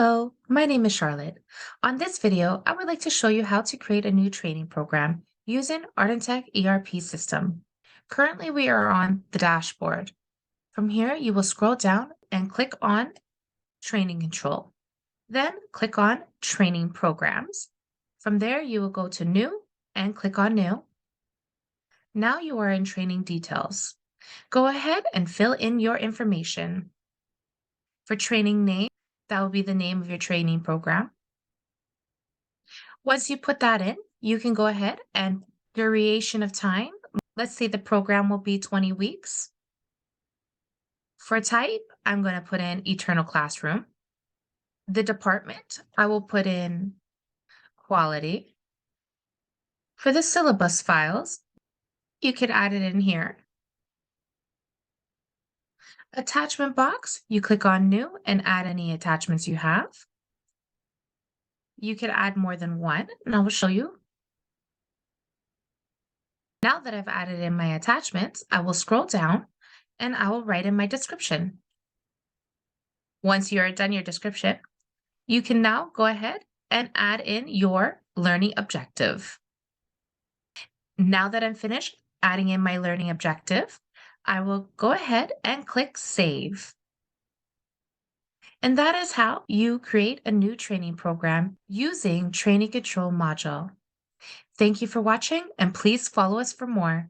Hello, my name is Charlotte. On this video, I would like to show you how to create a new training program using Artintech ERP system. Currently, we are on the dashboard. From here, you will scroll down and click on Training Control. Then click on Training Programs. From there, you will go to New and click on New. Now you are in Training Details. Go ahead and fill in your information. For training name, that will be the name of your training program. Once you put that in, you can go ahead and duration of time. Let's say the program will be 20 weeks. For type, I'm going to put in Eternal Classroom. The department, I will put in Quality. For the syllabus files, you could add it in here. Attachment box, you click on New and add any attachments you have. You could add more than one, and I will show you. Now that I've added in my attachments, I will scroll down and I will write in my description. Once you are done your description, you can now go ahead and add in your learning objective. Now that I'm finished adding in my learning objective, I will go ahead and click Save. And that is how you create a new training program using Training Control module. Thank you for watching, and please follow us for more.